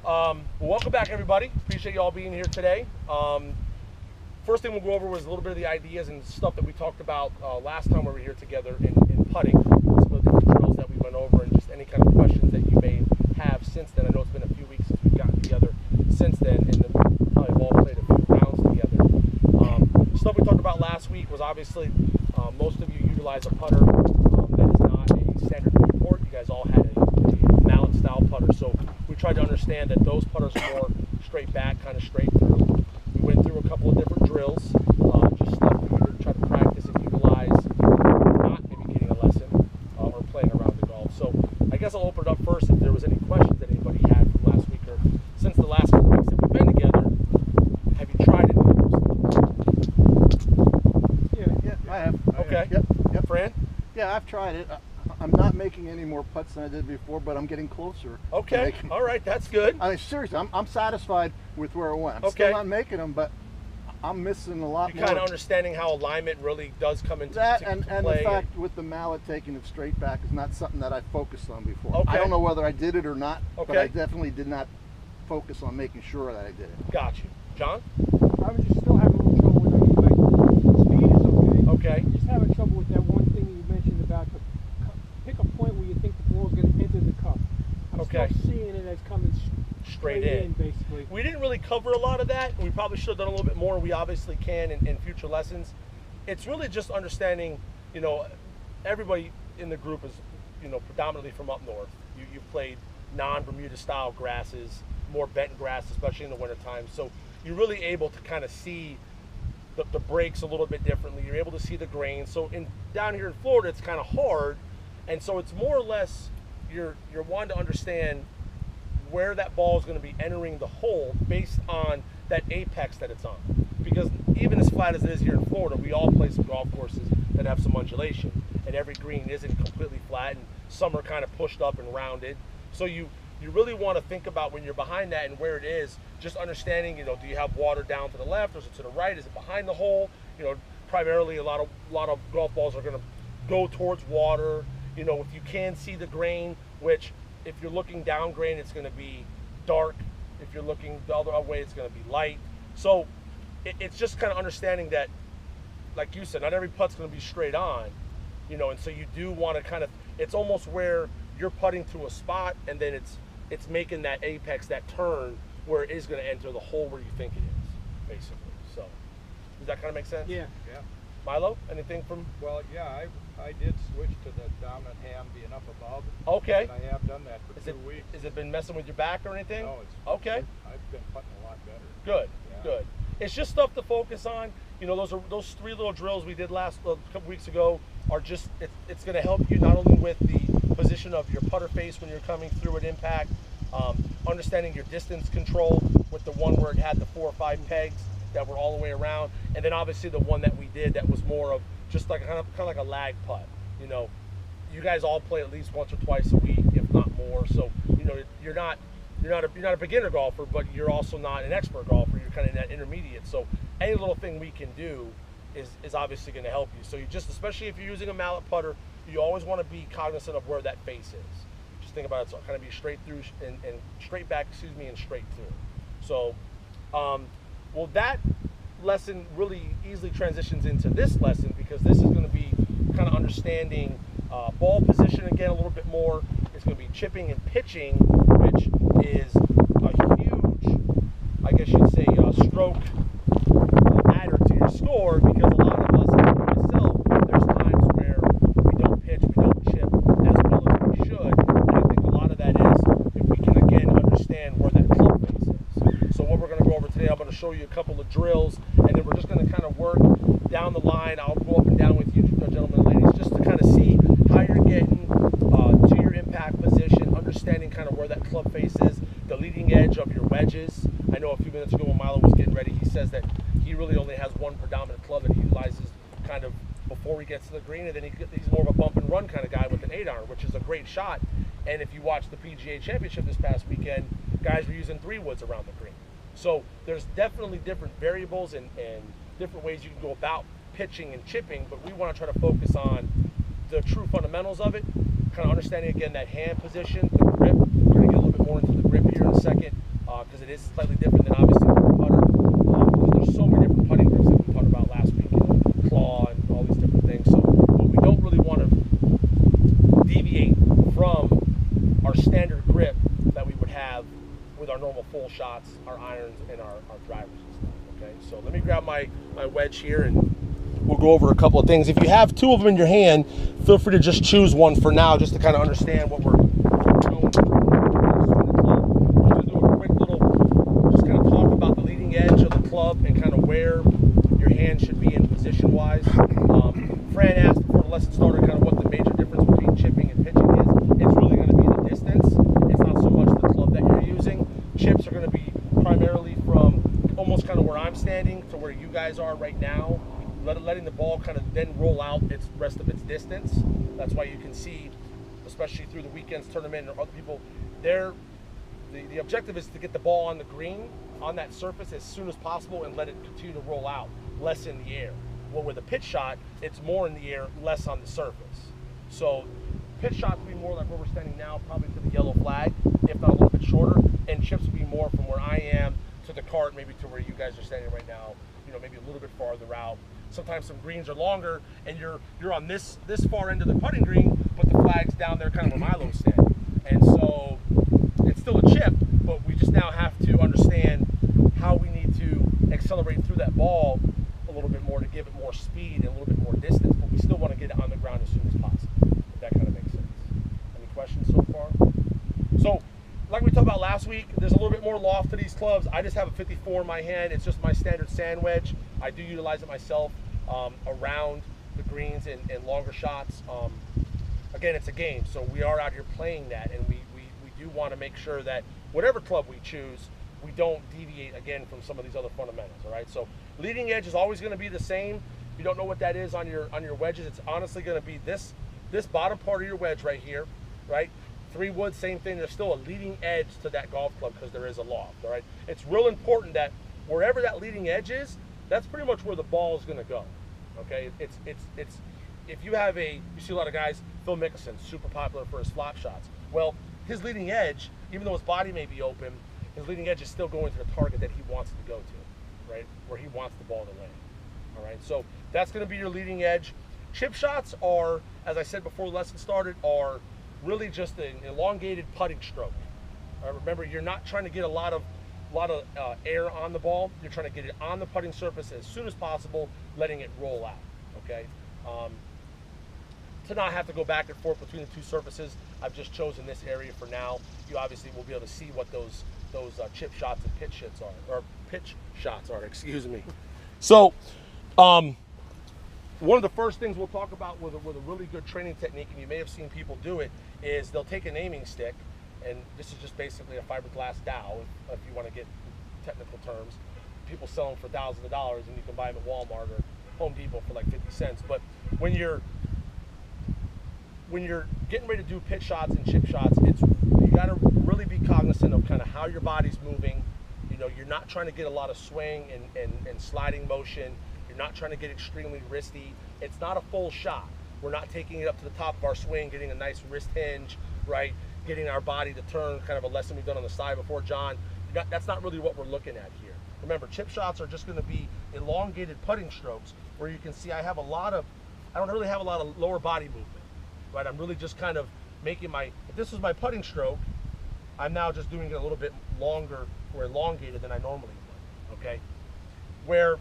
Well, welcome back, everybody. Appreciate you all being here today. First thing we'll go over was a little bit of the ideas and stuff that we talked about last time we were here together in putting. Some of the different drills that we went over and just any kind of questions that you may have since then. I know it's been a few weeks since we've gotten together since then, and then we probably have all played a few rounds together. Stuff we talked about last week was obviously most of you utilize a putter that is not a standard Newport. You guys all had a mallet style putter, so we tried to understand that those putters are more straight back, kind of straight through. We went through a couple of different drills, just stuff for you to try to practice and utilize, not maybe getting a lesson or playing around the golf. So I guess I'll open it up first if there was any questions that anybody had from last week or since the last couple weeks that we've been together. Have you tried any of those? Yeah, I have. Okay. Yep. Fran? Yeah, I've tried it. I'm not making any more putts than I did before, but I'm getting closer. Okay. All right, that's good. I mean, seriously, I'm satisfied with where I went. I'm still not making them, but I'm missing a lot more. You're kind of understanding how alignment really does come into that, to and play. the fact with the mallet taking it straight back is not something that I focused on before. Okay. I don't know whether I did it or not, Okay. but I definitely did not focus on making sure that I did it. Got you. John? I was just still having a little trouble with it. Like, speed is okay. Okay. Just having trouble with that one thing you mentioned about the pick a point where you think the ball's going to enter the cup. I'm Okay. still seeing it as coming Straight in. basically. We didn't really cover a lot of that. We probably should have done a little bit more. We obviously can in future lessons. It's really just understanding, everybody in the group is, predominantly from up north. You've played non-Bermuda style grasses, more bent grass, especially in the wintertime. So you're really able to kind of see the breaks a little bit differently. You're able to see the grain. So down here in Florida, it's kind of hard. And so it's more or less you're wanting to understand where that ball is going to be entering the hole based on that apex that it's on. Because even as flat as it is here in Florida, we all play some golf courses that have some undulation, and every green isn't completely flat, and some are kind of pushed up and rounded. So you really want to think about when you're behind that and where it is, just understanding, do you have water down to the left, or is it to the right, is it behind the hole? Primarily a lot of golf balls are going to go towards water. If you can see the grain, which if you're looking down grain, it's going to be dark. If you're looking the other way, it's going to be light. So it's just kind of understanding that, like you said, not every putt's going to be straight on, and so you do want to kind of, it's almost where you're putting to a spot and then it's making that apex, that turn where it is going to enter the hole where you think it is, basically. So does that kind of make sense? Yeah. Milo, anything from? Well, yeah, I did switch to the dominant hand being up above. Okay. And I have done that for 2 weeks. Has it been messing with your back or anything? No, it's okay. I've been putting a lot better. Good, Yeah. good. It's just stuff to focus on. Those three little drills we did a couple weeks ago are just, it's going to help you not only with the position of your putter face when you're coming through at impact, understanding your distance control with the one where it had the 4 or 5 pegs that were all the way around, and then obviously the one that we did that was more of just like kind of like a lag putt. You guys all play at least once or twice a week, if not more. So you're not a beginner golfer, but you're also not an expert golfer. You're kind of in that intermediate. So any little thing we can do is obviously going to help you. So you just, especially if you're using a mallet putter, you always want to be cognizant of where that face is. Just think about it. So kind of be straight through and straight back, and straight through. So, well, that lesson really easily transitions into this lesson, because this is going to be kind of understanding ball position again a little bit more. It's going to be chipping and pitching, which is a huge, I guess you'd say, stroke adder to your score, because a lot of us, including myself, there's times where we don't pitch, we don't chip as well as we should. And I think a lot of that is if we can again understand where that club face is. So what we're going to go over today, I'm going to show you a couple of drills, and then we're just going to kind of work down the line. I'll go up and down with you, gentlemen and ladies, just to kind of see how you're getting to your impact position, understanding kind of where that club face is, the leading edge of your wedges. I know a few minutes ago when Milo was getting ready, he says that he really only has one predominant club that he utilizes kind of before he gets to the green, and then he's more of a bump and run kind of guy with an 8-iron, which is a great shot. And if you watch the PGA Championship this past weekend, guys were using 3-woods around the green. So there's definitely different variables and different ways you can go about pitching and chipping, but we want to try to focus on the true fundamentals of it, kind of understanding again that hand position, the grip. We're going to get a little bit more into the grip here in a second, it is slightly different than obviously the putter. Because there's so many different putting grips that we talked about last week, claw and all these different things. So, but we don't really want to deviate from our standard grip that we would have with our normal full shots, our irons, and our drivers and stuff. Okay, so let me grab my wedge here and we'll go over a couple of things. If you have two of them in your hand, feel free to just choose one for now, just to kind of understand what we're doing. Just do a quick little, just kind of talk about the leading edge of the club and kind of where your hand should be in position-wise. Fran asked before the lesson started kind of what the major difference between chipping and pitching is. It's really going to be the distance. It's not so much the club that you're using. Chips are going to be primarily from almost kind of where I'm standing to where you guys are right now, letting the ball kind of then roll out its rest of its distance. That's why you can see, especially through the weekends tournament or other people, the objective is to get the ball on the green, on that surface as soon as possible and let it continue to roll out, less in the air. Well, with a pitch shot, it's more in the air, less on the surface. So pitch shots will be more like where we're standing now, probably to the yellow flag, if not a little bit shorter, and chips will be more from where I am to the cart, maybe to where you guys are standing right now, maybe a little bit farther out. Sometimes some greens are longer and you're on this far end of the putting green, but the flag's down there kind of where Milo's standing. And so it's still a chip, but we just now have to understand how we need to accelerate through that ball a little bit more to give it more speed and a little bit more distance, but we still want to get it on the ground as soon as possible, if that kind of makes sense. Any questions so far? So, like we talked about last week, there's a little bit more loft to these clubs. I just have a 54 in my hand. It's just my standard sand wedge. I do utilize it myself around the greens and longer shots. Again, it's a game, so we are out here playing that, and we do want to make sure that whatever club we choose, we don't deviate again from some of these other fundamentals. All right, so leading edge is always going to be the same. If you don't know what that is on your wedges, it's honestly going to be this bottom part of your wedge right here, right? 3 wood, same thing. There's still a leading edge to that golf club because there is a loft. All right, it's real important that wherever that leading edge is, that's pretty much where the ball is going to go. Okay, it's if you have you see a lot of guys, Phil Mickelson, super popular for his flop shots. Well, his leading edge, even though his body may be open, his leading edge is still going to the target that he wants it to go to, right? Where he wants the ball to land. All right, so that's going to be your leading edge. Chip shots are, as I said before the lesson started, are really just an elongated putting stroke. Remember, you're not trying to get a lot of air on the ball. You're trying to get it on the putting surface as soon as possible, letting it roll out. Okay. To not have to go back and forth between the two surfaces, I've just chosen this area for now. You obviously will be able to see what those chip shots and pitch shots are. Excuse me. So, one of the first things we'll talk about with a really good training technique, and you may have seen people do it, is they'll take an aiming stick, and this is just basically a fiberglass dowel, if you want to get technical terms. People sell them for thousands of dollars, and you can buy them at Walmart or Home Depot for like 50 cents. But when you're getting ready to do pitch shots and chip shots, you got to really be cognizant of kind of how your body's moving. You're not trying to get a lot of swing and sliding motion. You're not trying to get extremely wristy. It's not a full shot. We're not taking it up to the top of our swing, getting a nice wrist hinge, right? Getting our body to turn, kind of a lesson we've done on the side before, John. That's not really what we're looking at here. Remember, chip shots are just going to be elongated putting strokes where you can see I don't really have a lot of lower body movement, right? I'm really just kind of making if this was my putting stroke, I'm now just doing it a little bit longer or elongated than I normally would, okay? Where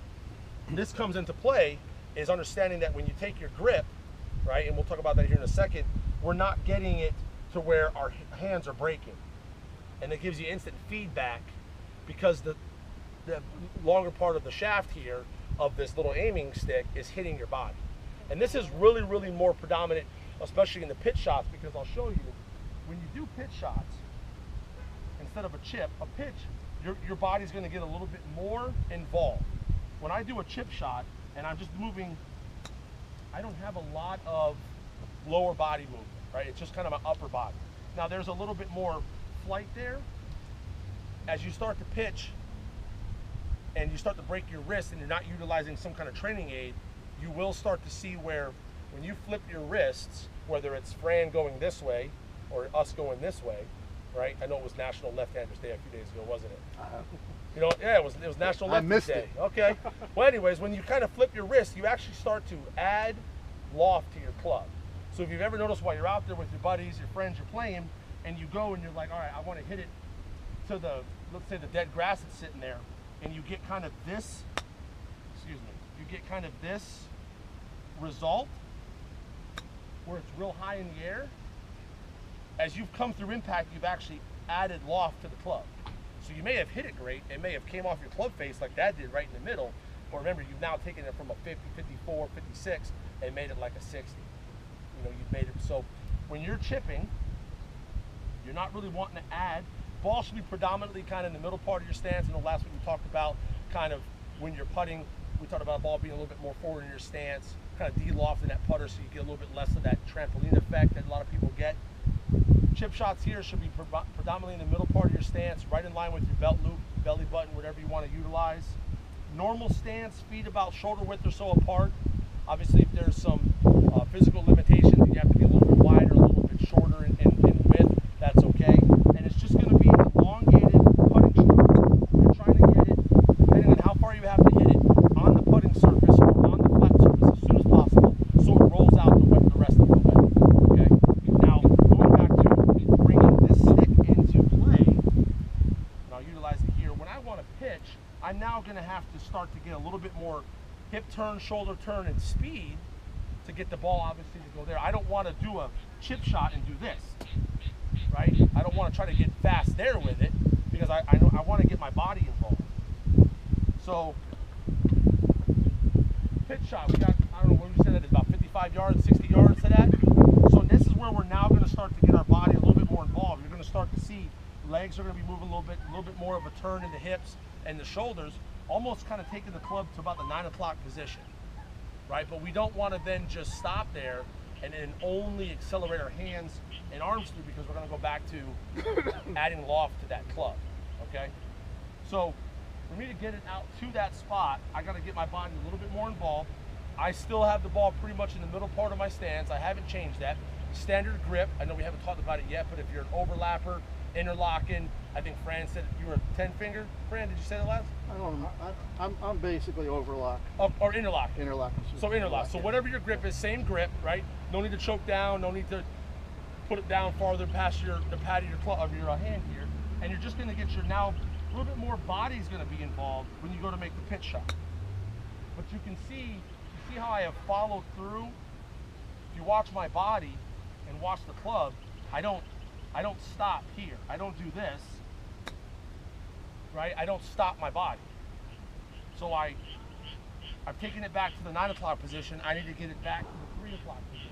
this comes into play is understanding that when you take your grip, right, and we'll talk about that here in a second, we're not getting it to where our hands are breaking. And it gives you instant feedback because the longer part of the shaft here of this little aiming stick is hitting your body. And this is really, really more predominant, especially in the pitch shots, because I'll show you, when you do pitch shots, instead of a chip, a pitch, your body's going to get a little bit more involved. When I do a chip shot and I'm just moving, I don't have a lot of lower body movement, right? It's just kind of my upper body. Now there's a little bit more flight there. As you start to pitch and you start to break your wrist and you're not utilizing some kind of training aid, you will start to see where when you flip your wrists, whether it's Fran going this way or us going this way, right? I know it was National Left-Handers Day a few days ago, wasn't it? Uh, You know, yeah, it was National I Lefties missed Day. it. Okay. Well, anyways, when you kind of flip your wrist, you actually start to add loft to your club. So if you've ever noticed while you're out there with your buddies, your friends, you're playing, and you go and you're like, all right, I want to hit it to the, let's say the dead grass that's sitting there, and you get kind of this, excuse me, you get kind of this result where it's real high in the air. As you've come through impact, you've actually added loft to the club. So you may have hit it great, it may have came off your club face like that did right in the middle, but remember, you've now taken it from a 50, 54, 56, and made it like a 60. You know, you've made it, so when you're chipping, you're not really wanting to add. Ball should be predominantly kind of in the middle part of your stance. And the last week we talked about kind of when you're putting, we talked about the ball being a little bit more forward in your stance, kind of de-lofting that putter so you get a little bit less of that trampoline effect that a lot of people get. Chip shots here should be predominantly in the middle part of your stance, right in line with your belt loop, belly button, whatever you want to utilize. Normal stance, feet about shoulder width or so apart. Obviously, if there's some physical limitations, you have to be a little bit wider, a little bit shorter in width, that's okay. And it's just going to be an elongated putting stroke. You're trying to get it, depending on how far you have to hit it, on the putting surface or on the flat surface as soon as possible, so it rolls out the rest of the way. Okay. Now, going back to bringing this stick into play, and I'll utilize it here. When I want to pitch, I'm now going to have to start to get a little bit more hip turn, shoulder turn, and speed to get the ball obviously to go there. I don't want to do a chip shot and do this, right? I don't want to try to get fast there with it because I want to get my body involved. So pitch shot, we got, I don't know what we said, that is about 55 yards, 60 yards to that. So this is where we're now going to start to get our body a little bit more involved. You're going to start to see legs are going to be moving a little bit more of a turn in the hips and the shoulders, almost kind of taking the club to about the 9 o'clock position, right? But we don't want to then just stop there and then only accelerate our hands and arms through, because we're going to go back to adding loft to that club, okay? So for me to get it out to that spot, I got to get my body a little bit more involved. I still have the ball pretty much in the middle part of my stance. I haven't changed that. Standard grip, I know we haven't talked about it yet, but if you're an overlapper, interlocking, I think Fran said you were a 10 finger. Fran, did you say that last? I don't know. I'm basically overlock. Oh, or interlock. Interlock. So interlock. So yeah. whatever your grip is, same grip, right? No need to choke down. No need to put it down farther past the pad of your hand here. And you're just going to get your now a little bit more body is going to be involved when you go to make the pitch shot. But you can see, you see how I have followed through. If you watch my body and watch the club, I don't stop here. I don't do this, right? I don't stop my body. So I've taken it back to the 9 o'clock position. I need to get it back to the 3 o'clock position.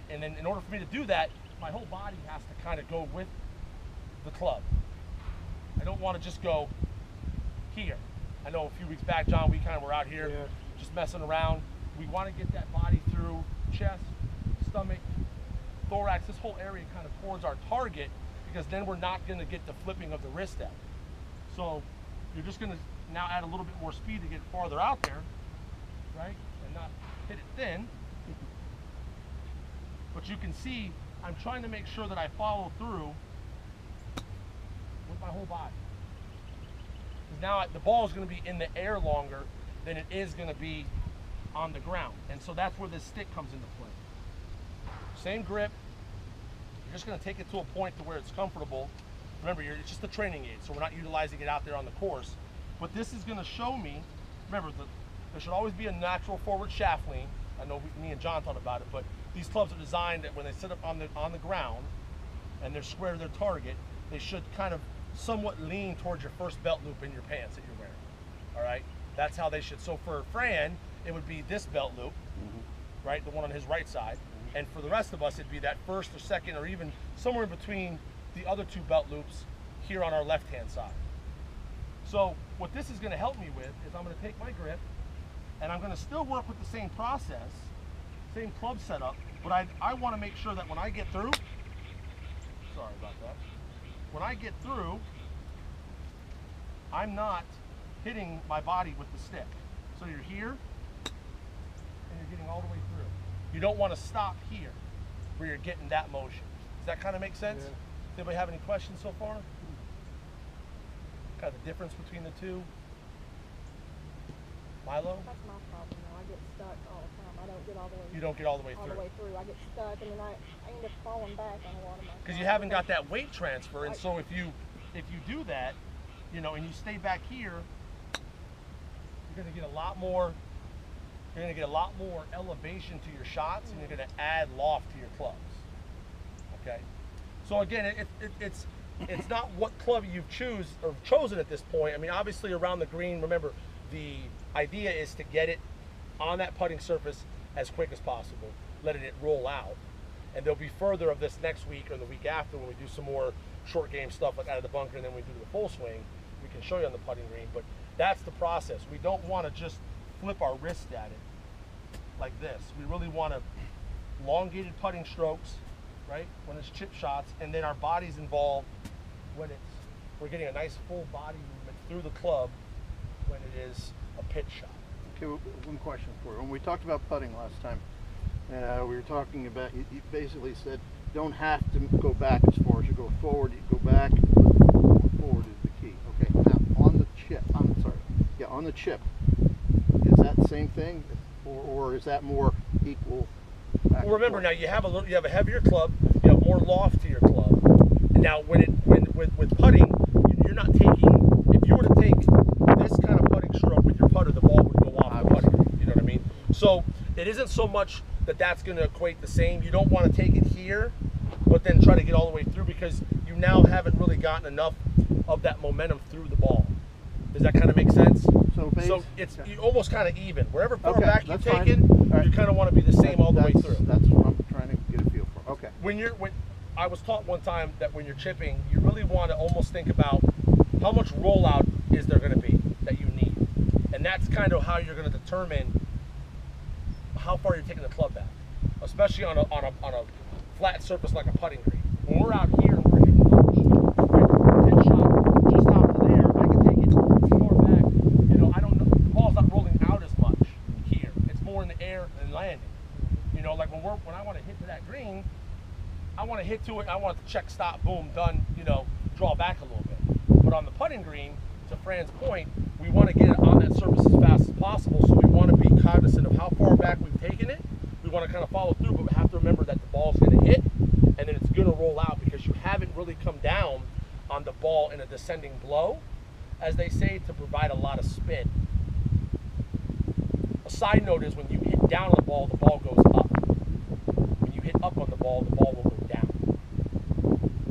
And then in order for me to do that, my whole body has to kind of go with the club. I don't want to just go here. I know a few weeks back, John, we kind of were out here just messing around. We want to get that body through chest, stomach, thorax, this whole area kind of towards our target, because then we're not going to get the flipping of the wrist out. So you're just going to now add a little bit more speed to get farther out there, right? And not hit it thin. But you can see I'm trying to make sure that I follow through with my whole body. Because now the ball is going to be in the air longer than it is going to be on the ground. And so that's where this stick comes into play. Same grip. You're just going to take it to a point to where it's comfortable. Remember, it's just a training aid, so we're not utilizing it out there on the course. But this is going to show me, remember, there should always be a natural forward shaft lean. I know me and John talked about it, but these clubs are designed that when they sit up on the ground and they're square to their target, they should kind of somewhat lean towards your first belt loop in your pants that you're wearing. All right? That's how they should. So for Fran, it would be this belt loop, right? The one on his right side. And for the rest of us, it'd be that first or second or even somewhere in between the other two belt loops here on our left-hand side. So what this is going to help me with is I'm going to take my grip and I'm going to still work with the same process, same club setup, but I want to make sure that when I get through, sorry about that, when I get through, I'm not hitting my body with the stick. So you're here and you're getting all the way through. You don't want to stop here where you're getting that motion. Does that kind of make sense? Anybody have any questions so far? Kind of the difference between the two? Milo? That's my problem though. I get stuck all the time. I don't get all the way. You don't get all the way all through. the way through. I get stuck, and then I end up falling back on a lot of my. Because you haven't got that weight transfer, and so if you do that, you know, and you stay back here, you're gonna get a lot more. You're gonna get a lot more elevation to your shots, and you're gonna add loft to your clubs. Okay. So again, it's not what club you've chosen at this point. I mean, obviously around the green. Remember, the idea is to get it on that putting surface as quick as possible, letting it roll out. And there'll be further of this next week or the week after when we do some more short game stuff like out of the bunker, and then we do the full swing. We can show you on the putting green, but that's the process. We don't want to just flip our wrist at it like this. We really want to elongated putting strokes, right? When it's chip shots, and then our body's involved when we're getting a nice full body movement through the club when it is a pitch shot. Okay, one question for you. When we talked about putting last time, we were talking about, you basically said, don't have to go back as far as you go forward, you go back, but going forward is the key. Okay, now on the chip, on the chip, is that the same thing, or is that more equal? Well, remember now you have a heavier club, you have more loft to your club. And now with putting, you're not taking, if you were to take this kind of putting stroke with your putter, the ball would go off the putting. You know what I mean? So it isn't so much that that's going to equate the same. You don't want to take it here, but then try to get all the way through, because you now haven't really gotten enough of that momentum through the ball. Does that kind of make sense? So it's almost kind of even. Wherever far back you take it, you kind of want to be the same all the way through. That's what I'm trying to get a feel for. Okay. When I was taught one time that when you're chipping, you really want to almost think about how much rollout is there going to be that you need, and that's kind of how you're going to determine how far you're taking the club back, especially on a flat surface like a putting green. When we're out here and we're hitting the pitch shot just out to there, I can take it far back. You know, I don't know, the ball's not rolling out as much here. It's more in the air than landing. You know, like when I want to hit to that green, I want to hit to it. I want to check, stop, boom, done. You know, draw back a little bit. But on the putting green, to Fran's point, we want to get it on that surface as fast as possible. So we want to be cognizant of how far back we've taken it. We want to kind of follow through, but we have to remember that the ball's going to hit, and then it's going to roll out, because you haven't really come down on the ball in a descending blow, as they say, to provide a lot of spin. A side note is when you hit down on the ball goes up. When you hit up on the ball will go down.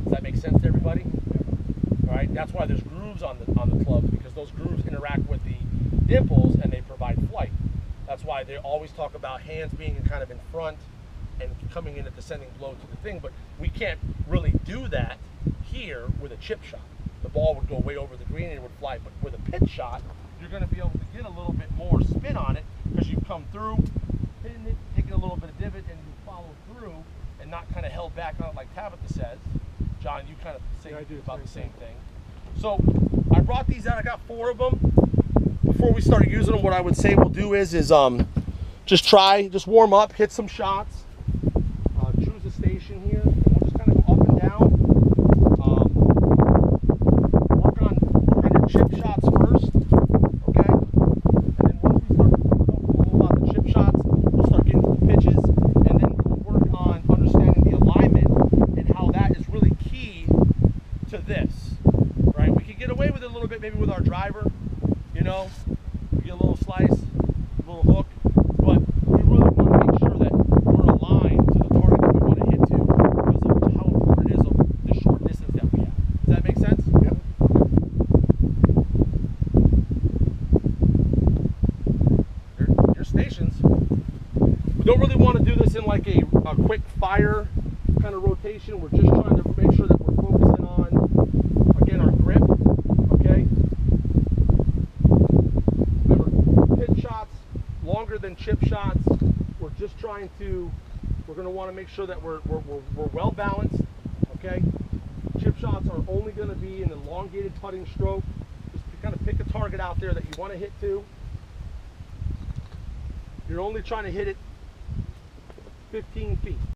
Does that make sense to everybody? All right, that's why there's grooves on the clubs, because those grooves interact with the dimples and they provide flight. That's why they always talk about hands being kind of in front and coming in a descending blow to the thing, but we can't really do that here with a chip shot. The ball would go way over the green and it would fly, but with a pitch shot, you're going to be able to get a little bit more spin on it, because you've come through, hitting it, taking a little bit of divot, and you follow through and not kind of held back on it like Tabitha says. John, you kind of say about the same thing. So I brought these out. I got 4 of them. Before we start using them, what I would say we'll do is just warm up, hit some shots, choose a station here, and we'll just kind of go up and down. Work on your chip shots first, okay? And then once we start comfortable about the chip shots, we'll start getting to the pitches, and then we'll work on understanding the alignment and how that is really key to this, right? We can get away with it a little bit maybe with our driver, you know, we get a little slice, a little hook, but we really want to make sure that we're aligned to the target that we want to hit to, because of how important it is of the short distance that we have. Does that make sense? Yep. Your stations. We don't really want to do this in like a quick fire kind of rotation. We're just trying to make sure that we're focusing on, again, our grip, okay? Remember, pitch shots, longer than chip shots. We're just trying to, we're going to want to make sure that we're well balanced, okay? Chip shots are only going to be an elongated putting stroke. Just kind of pick a target out there that you want to hit to. You're only trying to hit it 15 feet.